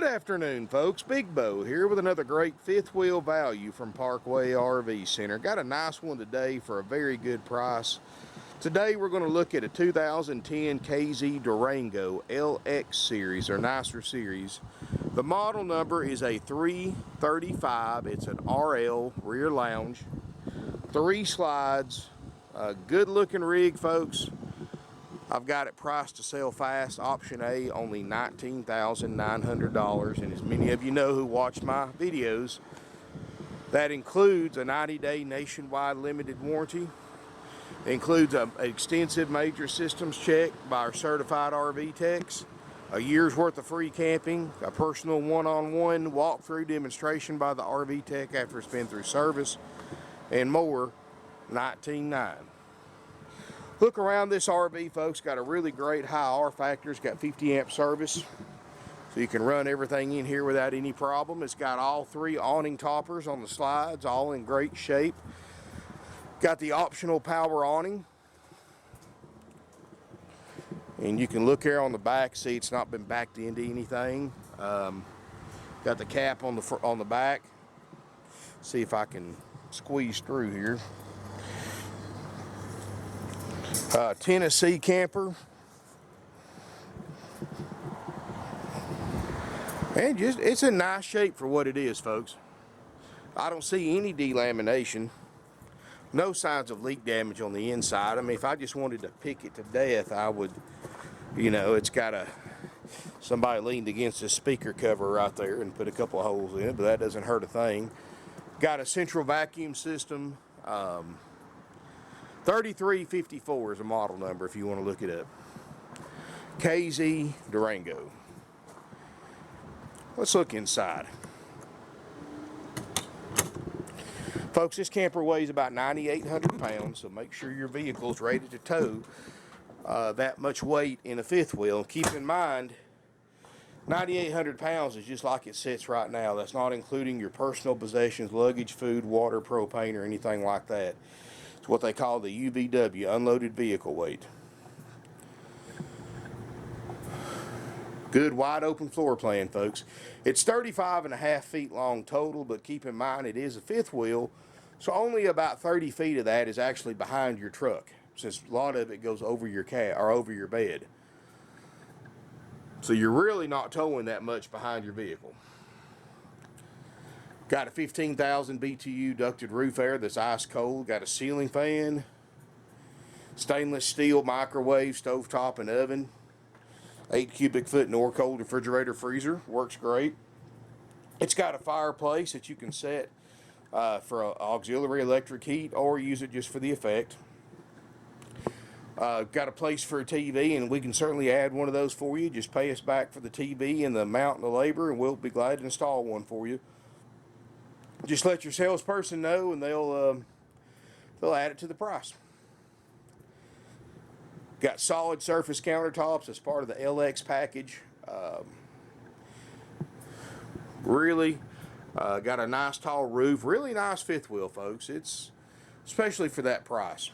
afternoon, folks. Big Bo here with another great fifth wheel value from Parkway RV Center. Got a nice one today for a very good price. Today we're going to look at a 2010 KZ Durango LX series, or nicer series. The model number is a 335. It's an RL rear lounge, 3 slides, a good looking rig, folks. I've got it priced to sell fast, option A, only $19,900. And as many of you know who watch my videos, that includes a 90-day nationwide limited warranty. It includes an extensive major systems check by our certified RV techs, a year's worth of free camping, a personal one-on-one walkthrough demonstration by the RV tech after it's been through service, and more. $19,900. Look around this RV, folks. Got a really great high R factor. It's got 50 amp service, so you can run everything in here without any problem. It's got all 3 awning toppers on the slides, all in great shape. Got the optional power awning, and you can look here on the back, see it's not been backed into anything. Got the cap on the back. See if I can squeeze through here. Tennessee camper, and it's in nice shape for what it is, folks. I don't see any delamination, no signs of leak damage on the inside. I mean, if I just wanted to pick it to death, I would, you know, it's got somebody leaned against a speaker cover right there and put a couple of holes in it, but that doesn't hurt a thing. Got a central vacuum system. 3354 is a model number if you want to look it up. KZ Durango. Let's look inside. Folks, this camper weighs about 9,800 pounds, so make sure your vehicle's ready to tow that much weight in a fifth wheel. Keep in mind, 9,800 pounds is just like it sits right now. That's not including your personal possessions, luggage, food, water, propane, or anything like that. It's what they call the UVW, unloaded vehicle weight. Good wide open floor plan, folks. It's 35.5 feet long total, but keep in mind it is a fifth wheel, so only about 30 feet of that is actually behind your truck, since a lot of it goes over your over your bed. So you're really not towing that much behind your vehicle. Got a 15,000 BTU ducted roof air that's ice cold. Got a ceiling fan, stainless steel microwave, stovetop, and oven. 8 cubic foot Norcold refrigerator freezer. Works great. It's got a fireplace that you can set for auxiliary electric heat or use it just for the effect. Got a place for a TV, and we can certainly add one of those for you. Just pay us back for the TV and the mount and the labor, and we'll be glad to install one for you. Just let your salesperson know, and they'll add it to the price. Got solid surface countertops as part of the LX package. Really got a nice tall roof. Really nice fifth wheel, folks. It's especially for that price.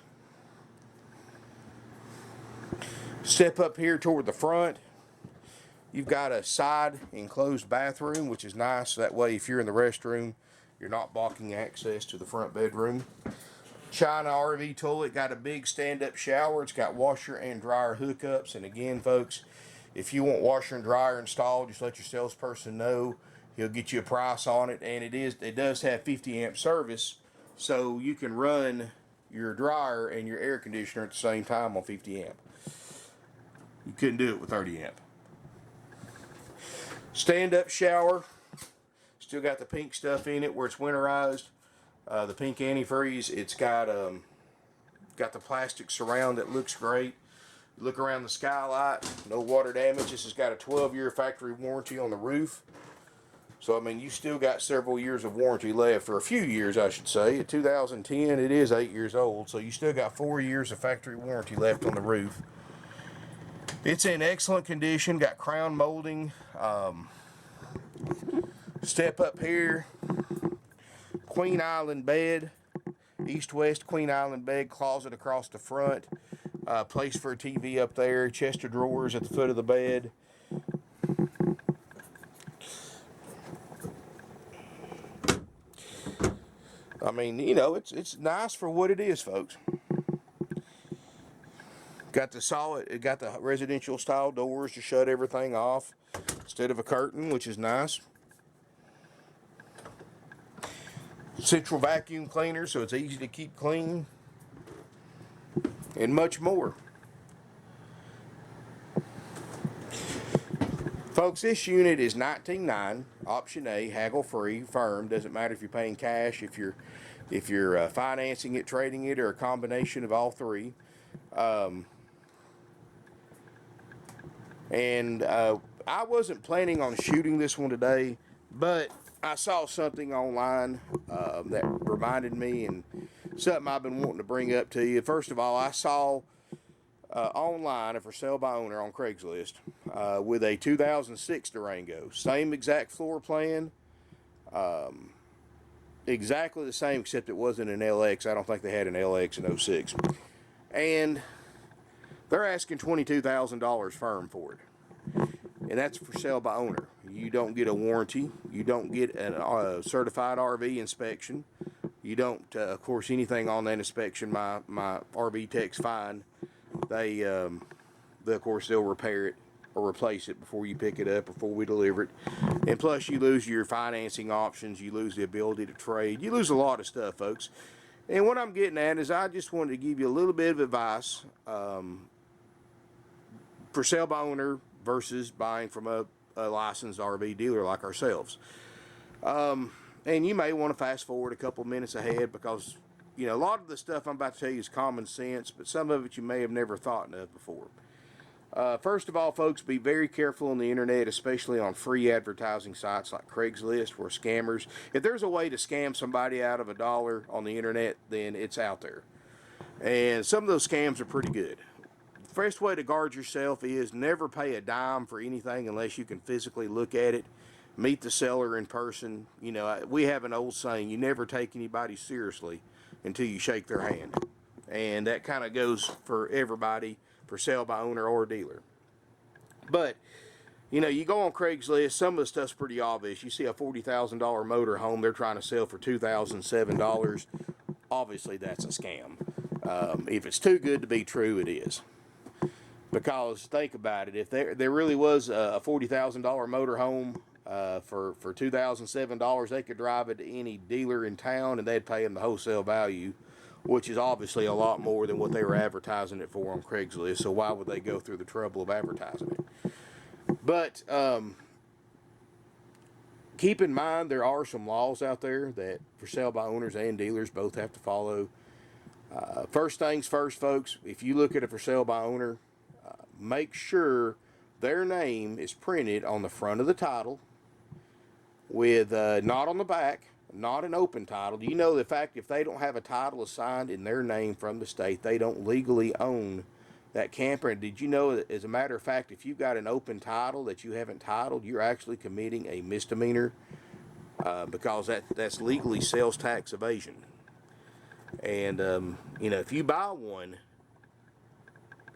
Step up here toward the front. You've got a side enclosed bathroom, which is nice. That way, if you're in the restroom, you're not blocking access to the front bedroom. China RV toilet, got a big stand-up shower. It's got washer and dryer hookups. And again, folks, if you want washer and dryer installed, just let your salesperson know. He'll get you a price on it. And it does have 50 amp service, so you can run your dryer and your air conditioner at the same time on 50 amp. You couldn't do it with 30 amp. Stand-up shower. Still got the pink stuff in it where it's winterized. The pink antifreeze. It's got the plastic surround that looks great. Look around the skylight. No water damage. This has got a 12-year factory warranty on the roof. So, I mean, you still got several years of warranty left, or a few years, I should say. In 2010, it is 8 years old, so you still got 4 years of factory warranty left on the roof. It's in excellent condition. Got crown molding. Step up here. Queen Island bed. East-west Queen Island bed. Closet across the front. Place for a TV up there. Chest of drawers at the foot of the bed. I mean, you know, it's nice for what it is, folks. Got the residential style doors to shut everything off instead of a curtain, which is nice. Central vacuum cleaner, so it's easy to keep clean, and much more. Folks, this unit is $19,900, option A, haggle free, firm. Doesn't matter if you're paying cash, if you're financing it, trading it, or a combination of all three. I wasn't planning on shooting this one today, but I saw something online that reminded me, and something I've been wanting to bring up to you. First of all, I saw online a for sale by owner on Craigslist with a 2006 Durango. Same exact floor plan. Exactly the same, except it wasn't an LX. I don't think they had an LX in 06. And they're asking $22,000 firm for it. And that's for sale by owner. You don't get a warranty. You don't get a certified RV inspection. You don't, of course, anything on that inspection, my RV tech's fine. They, of course, they'll repair it or replace it before you pick it up, before we deliver it. And plus, you lose your financing options. You lose the ability to trade. You lose a lot of stuff, folks. And what I'm getting at is I just wanted to give you a little bit of advice for sale by owner versus buying from a licensed RV dealer like ourselves. And you may want to fast forward a couple minutes ahead because, you know, a lot of the stuff I'm about to tell you is common sense, but some of it you may have never thought of before. First of all, folks, be very careful on the internet, especially on free advertising sites like Craigslist, where scammers, if there's a way to scam somebody out of $1 on the internet, then it's out there. And some of those scams are pretty good. The best way to guard yourself is never pay a dime for anything unless you can physically look at it, meet the seller in person. You know, we have an old saying, you never take anybody seriously until you shake their hand. And that kind of goes for everybody, for sale by owner or dealer. But, you know, you go on Craigslist, some of the stuff's pretty obvious. You see a $40,000 motor home they're trying to sell for $2,007. Obviously, that's a scam. If it's too good to be true, it is. Because think about it, if there really was a $40,000 motor home for $2,007, they could drive it to any dealer in town and they'd pay them the wholesale value, which is obviously a lot more than what they were advertising it for on Craigslist. So why would they go through the trouble of advertising it? But keep in mind, there are some laws out there that for sale by owners and dealers both have to follow. First things first, folks, if you look at a for sale by owner, make sure their name is printed on the front of the title with not on the back, not an open title. Do you know the fact if they don't have a title assigned in their name from the state, they don't legally own that camper? And did you know that, as a matter of fact, if you've got an open title that you haven't titled, you're actually committing a misdemeanor because that's legally sales tax evasion. And, you know, if you buy one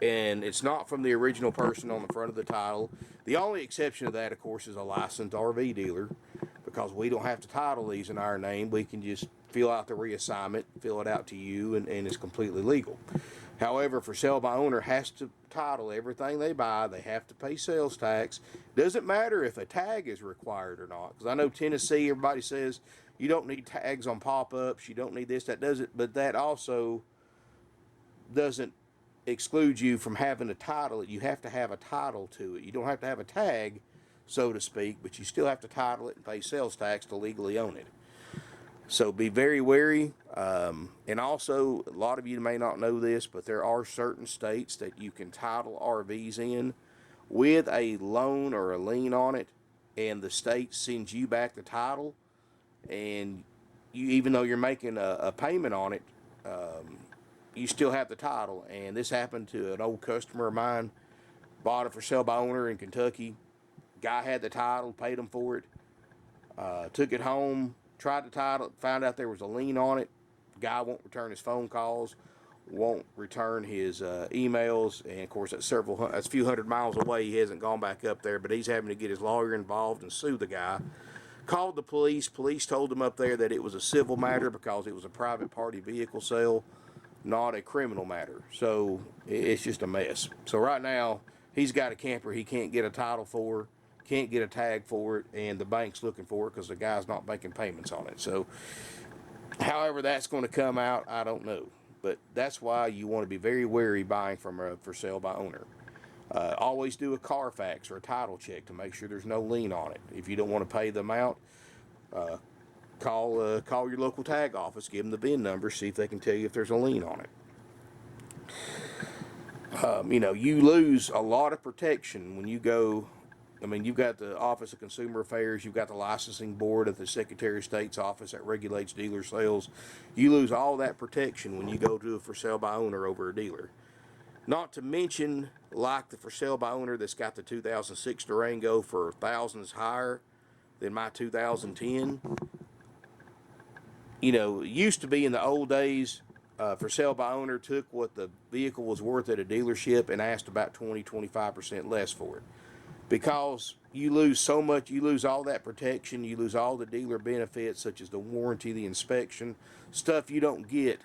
and it's not from the original person on the front of the title, the only exception to that, of course, is a licensed RV dealer, because we don't have to title these in our name. We can just fill out the reassignment, fill it out to you, and it's completely legal. However, for sale by owner has to title everything they buy. They have to pay sales tax. Doesn't matter if a tag is required or not, because I know Tennessee, everybody says you don't need tags on pop-ups, you don't need this, that doesn't, but that also doesn't exclude you from having a title. You have to have a title to it. You don't have to have a tag, so to speak, but you still have to title it and pay sales tax to legally own it. So be very wary. And also, a lot of you may not know this, but there are certain states that you can title RVs in with a loan or a lien on it, and the state sends you back the title, and you, even though you're making a payment on it, you still have the title. And this happened to an old customer of mine. Bought it for sale by owner in Kentucky. Guy had the title, paid him for it. Took it home, tried the title, found out there was a lien on it. Guy won't return his phone calls, won't return his emails, and of course that's a few hundred miles away. He hasn't gone back up there, but he's having to get his lawyer involved and sue the guy Called the police. Police told him up there that it was a civil matter because it was a private party vehicle sale, not a criminal matter. So it's just a mess. So right now, he's got a camper he can't get a title for, can't get a tag for it, and the bank's looking for it because the guy's not making payments on it. So however that's going to come out, I don't know. But that's why you want to be very wary buying from a for sale by owner. Always do a Carfax or a title check to make sure there's no lien on it. If you don't want to pay the amount, call your local tag office, give them the VIN number, see if they can tell you if there's a lien on it. You lose a lot of protection when you go. I mean, you've got the Office of Consumer Affairs, you've got the licensing board at the Secretary of State's office that regulates dealer sales. You lose all that protection when you go to a for sale by owner over a dealer. Not to mention, like the for sale by owner that's got the 2006 Durango for thousands higher than my 2010. It used to be in the old days, for sale by owner took what the vehicle was worth at a dealership and asked about 20-25% less for it. Because you lose so much, you lose all that protection, you lose all the dealer benefits such as the warranty, the inspection, stuff you don't get.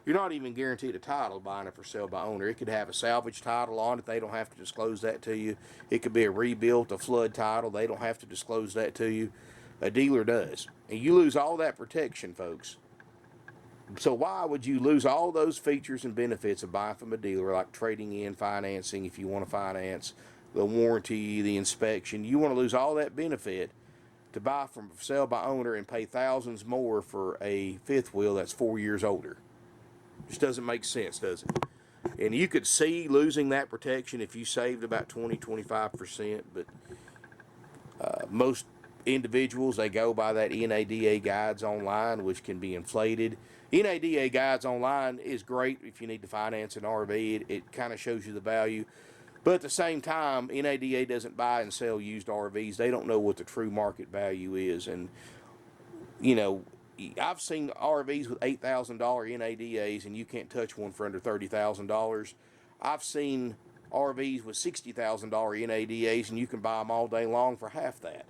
You're not even guaranteed a title buying it for sale by owner. It could have a salvage title on it. They don't have to disclose that to you. It could be a rebuilt, a flood title. They don't have to disclose that to you. A dealer does. And you lose all that protection, folks. So why would you lose all those features and benefits of buying from a dealer, like trading in, financing if you want to finance, the warranty, the inspection? You want to lose all that benefit to buy from for sale by owner and pay thousands more for a fifth wheel that's 4 years older. Just doesn't make sense, does it? And you could see losing that protection if you saved about 20-25%, but most individuals, they go by that NADA guides online, which can be inflated. NADA guides online is great if you need to finance an RV. It kind of shows you the value. But at the same time, NADA doesn't buy and sell used RVs. They don't know what the true market value is. And, I've seen RVs with $8,000 NADAs, and you can't touch one for under $30,000. I've seen RVs with $60,000 NADAs, and you can buy them all day long for half that.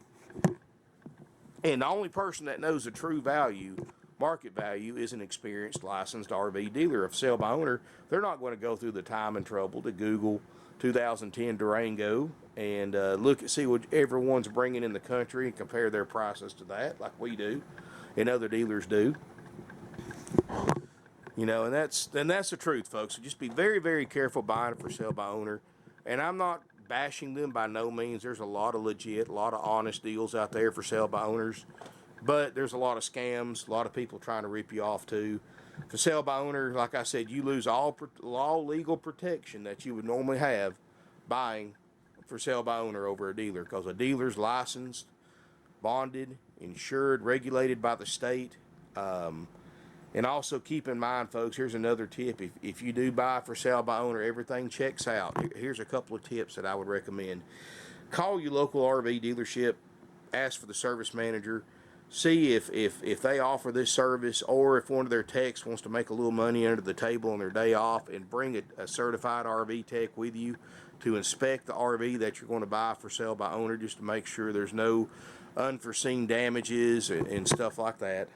And the only person that knows the true value, market value, is an experienced licensed RV dealer. Of sale by owner, they're not going to go through the time and trouble to Google 2010 Durango and look and see what everyone's bringing in the country and compare their prices to that, like we do and other dealers do. And that's the truth, folks. So just be very, very careful buying it for sale by owner. And I'm not bashing them by no means. There's a lot of legit, a lot of honest deals out there for sale by owners. But there's a lot of scams, a lot of people trying to rip you off too. For sale by owner, like I said, you lose all legal protection that you would normally have buying for sale by owner over a dealer, because a dealer's licensed, bonded, insured, regulated by the state. And also keep in mind, folks, here's another tip. If you do buy for sale by owner, everything checks out. Here's a couple of tips that I would recommend. Call your local RV dealership, ask for the service manager, see if they offer this service, or if one of their techs wants to make a little money under the table on their day off, and bring a certified RV tech with you to inspect the RV that you're going to buy for sale by owner, just to make sure there's no unforeseen damages and stuff like that.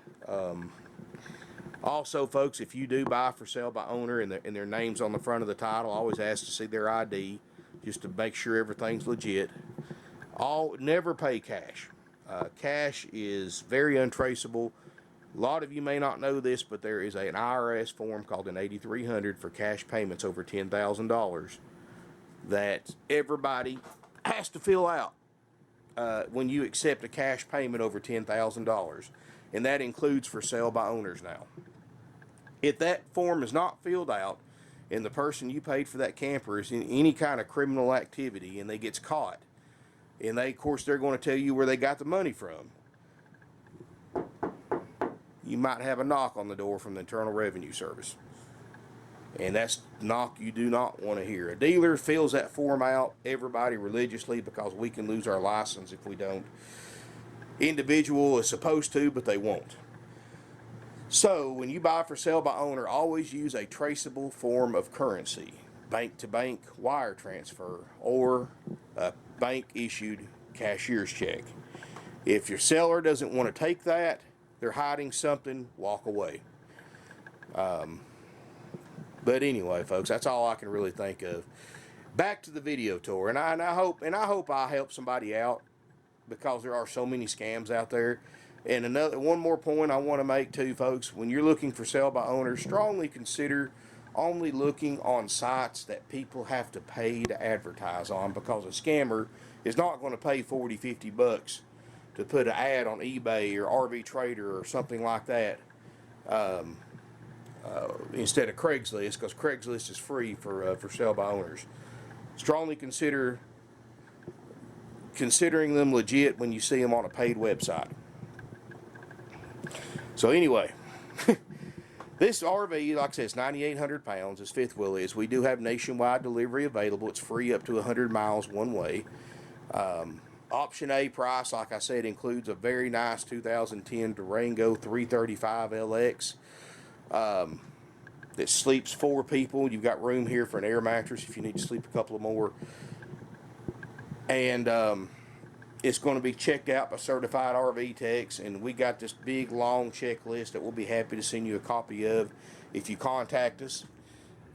Also, folks, if you do buy for sale by owner and their name's on the front of the title, always ask to see their ID just to make sure everything's legit. Never pay cash. Cash is very untraceable. A lot of you may not know this, but there is an IRS form called an 8300 for cash payments over $10,000 that everybody has to fill out when you accept a cash payment over $10,000, and that includes for sale by owners now. If that form is not filled out and the person you paid for that camper is in any kind of criminal activity and they gets caught, and they're going to tell you where they got the money from, you might have a knock on the door from the Internal Revenue Service. And that's knock you do not want to hear. A dealer fills that form out, everybody religiously, because we can lose our license if we don't. Individual is supposed to, but they won't. So when you buy for sale by owner, always use a traceable form of currency, bank-to-bank wire transfer, or a bank-issued cashier's check. If your seller doesn't want to take that, they're hiding something, walk away. But anyway, folks, that's all I can really think of. Back to the video tour, and I hope I help somebody out, because there are so many scams out there. And one more point I want to make too, folks, when you're looking for sell by owners, strongly consider only looking on sites that people have to pay to advertise on, because a scammer is not going to pay 40, 50 bucks to put an ad on eBay or RV Trader or something like that, instead of Craigslist, because Craigslist is free for sell by owners. Strongly considering them legit when you see them on a paid website. So anyway, this RV, like I said, it's 9,800 pounds. This fifth wheel is. We do have nationwide delivery available. It's free up to 100 miles one way. Option A price, like I said, includes a very nice 2010 Durango 335 LX that sleeps 4 people. You've got room here for an air mattress if you need to sleep a couple of more. And it's going to be checked out by certified RV techs, and we got this big long checklist that we'll be happy to send you a copy of if you contact us.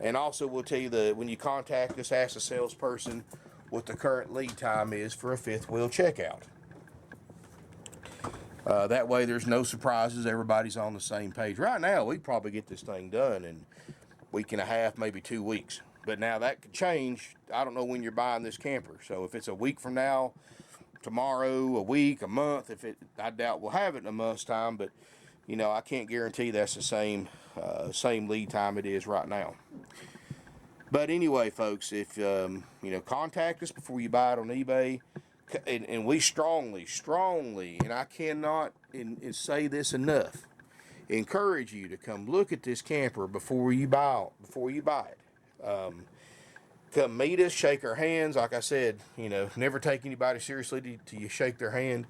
And also we'll tell you when you contact us, ask the salesperson what the current lead time is for a fifth wheel checkout. That way there's no surprises, everybody's on the same page. Right now we probably get this thing done in a week and a half, maybe 2 weeks. But now that could change. I don't know when you're buying this camper. So if it's a week from now, tomorrow, a week, a month, I doubt we'll have it in a month's time, but you know, I can't guarantee that's the same lead time it is right now. But anyway, folks, if you know, contact us before you buy it on eBay, and we strongly, and I cannot say this enough, encourage you to come look at this camper before you buy it. Come meet us, shake our hands. Like I said, you know, never take anybody seriously till you shake their hand.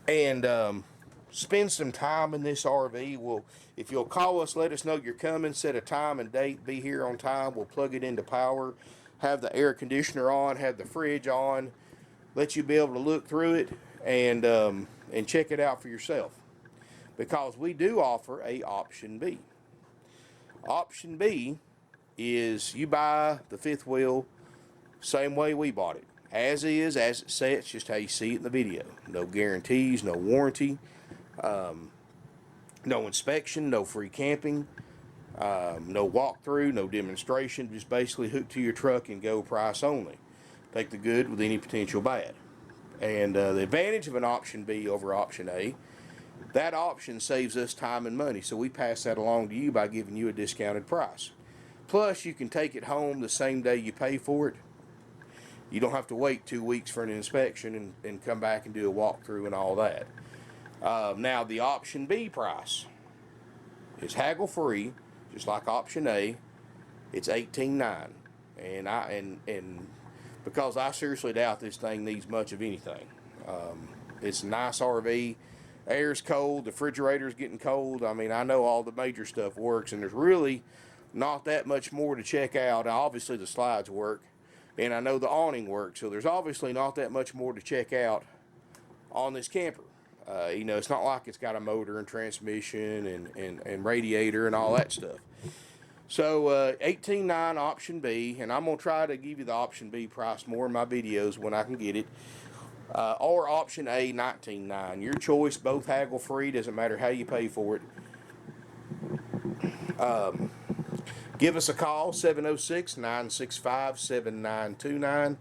And spend some time in this RV. If you'll call us, let us know you're coming, set a time and date, be here on time. We'll plug it into power, have the air conditioner on, have the fridge on, let you be able to look through it and check it out for yourself. Because we do offer a option B. Option B is you buy the fifth wheel same way we bought it, as is, as it sets, just how you see it in the video. No guarantees, no warranty, no inspection, no free camping, no walkthrough, no demonstration, just basically hook to your truck and go price only. Take the good with any potential bad. And the advantage of an option B over option A, that option saves us time and money, so we pass that along to you by giving you a discounted price. Plus, you can take it home the same day you pay for it. You don't have to wait 2 weeks for an inspection and come back and do a walkthrough and all that. Now, the option B price is haggle free, just like option A. It's $18,900, and because I seriously doubt this thing needs much of anything. It's a nice RV. Air's cold, the refrigerator's getting cold. I mean, I know all the major stuff works, and there's really not that much more to check out. Obviously the slides work, and I know the awning works, so there's obviously not that much more to check out on this camper. You know, it's not like it's got a motor and transmission and radiator and all that stuff. So $18,900 option B, and I'm going to try to give you the option B price more in my videos when I can get it. Or option A, $19,900. Your choice, both haggle free, doesn't matter how you pay for it. Give us a call, 706-965-7929.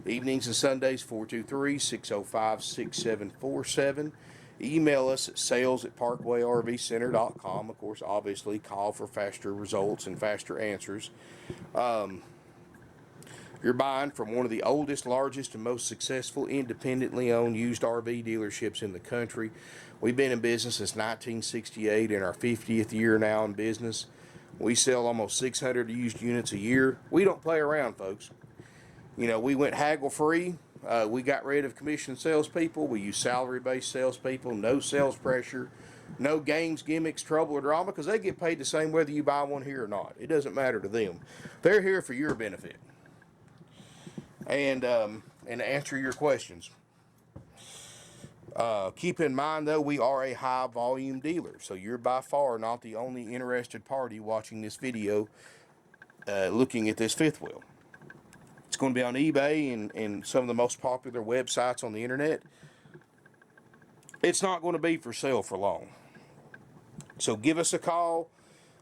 Evenings and Sundays, 423-605-6747. Email us at sales@parkway-rv-center.com. Of course, obviously, call for faster results and faster answers. You're buying from one of the oldest, largest, and most successful independently owned used RV dealerships in the country. We've been in business since 1968, in our 50th year now in business. We sell almost 600 used units a year. We don't play around, folks. You know, we went haggle free. We got rid of commission salespeople. We use salary-based salespeople. No sales pressure. No games, gimmicks, trouble, or drama, because they get paid the same whether you buy one here or not. It doesn't matter to them. They're here for your benefit and to answer your questions. Keep in mind, though, we are a high volume dealer, so you're by far not the only interested party watching this video looking at this fifth wheel. It's going to be on eBay and some of the most popular websites on the internet. It's not going to be for sale for long. So give us a call.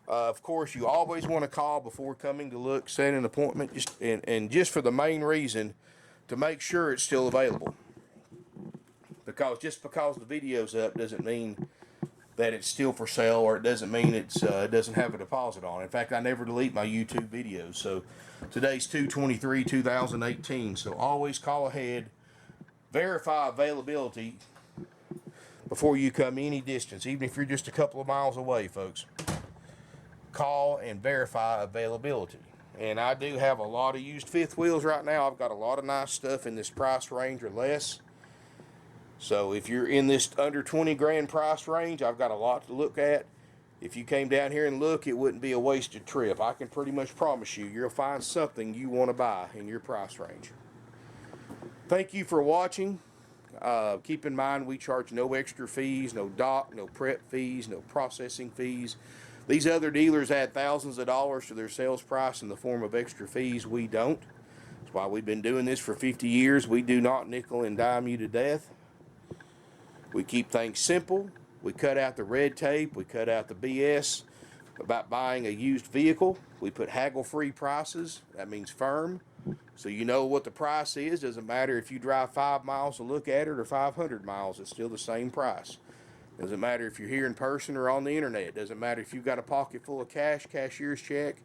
Of course, you always want to call before coming to look, set an appointment, just for the main reason to make sure it's still available. Because just because the video's up doesn't mean that it's still for sale, or it doesn't mean it doesn't have a deposit on it. In fact, I never delete my YouTube videos. So today's 2/23/2018. So always call ahead, verify availability before you come any distance, even if you're just a couple of miles away, folks. Call and verify availability. And I do have a lot of used fifth wheels right now. I've got a lot of nice stuff in this price range or less. So if you're in this under 20 grand price range, I've got a lot to look at. If you came down here and look, it wouldn't be a wasted trip. I can pretty much promise you, you'll find something you want to buy in your price range. Thank you for watching. Keep in mind, we charge no extra fees, no dock, no prep fees, no processing fees. These other dealers add thousands of dollars to their sales price in the form of extra fees. We don't. That's why we've been doing this for 50 years. We do not nickel and dime you to death. We keep things simple. We cut out the red tape. We cut out the BS about buying a used vehicle. We put haggle-free prices. That means firm. So you know what the price is. Doesn't matter if you drive 5 miles to look at it or 500 miles. It's still the same price. Doesn't matter if you're here in person or on the internet. Doesn't matter if you've got a pocket full of cash, cashier's check,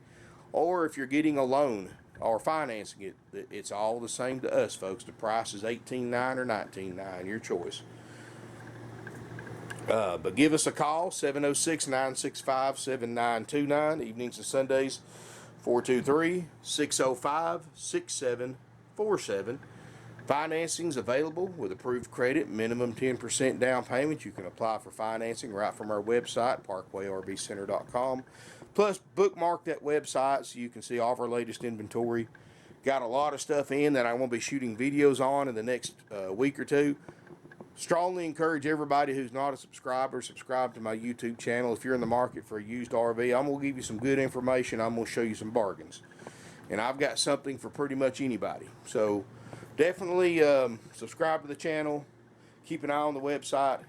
or if you're getting a loan or financing it. It's all the same to us, folks. The price is $18.9 or $19.9. Your choice. But give us a call, 706-965-7929, evenings and Sundays, 423-605-6747. Financing's available with approved credit, minimum 10% down payment. You can apply for financing right from our website, parkwayrvcenter.com. Plus, bookmark that website so you can see all of our latest inventory. Got a lot of stuff in that I won't be shooting videos on in the next week or two. Strongly encourage everybody who's not a subscriber, subscribe to my YouTube channel. If you're in the market for a used RV, I'm going to give you some good information. I'm going to show you some bargains. And I've got something for pretty much anybody. So definitely subscribe to the channel. Keep an eye on the website.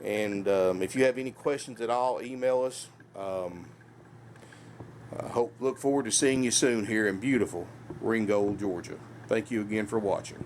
And if you have any questions at all, email us. Look forward to seeing you soon here in beautiful Ringgold, Georgia. Thank you again for watching.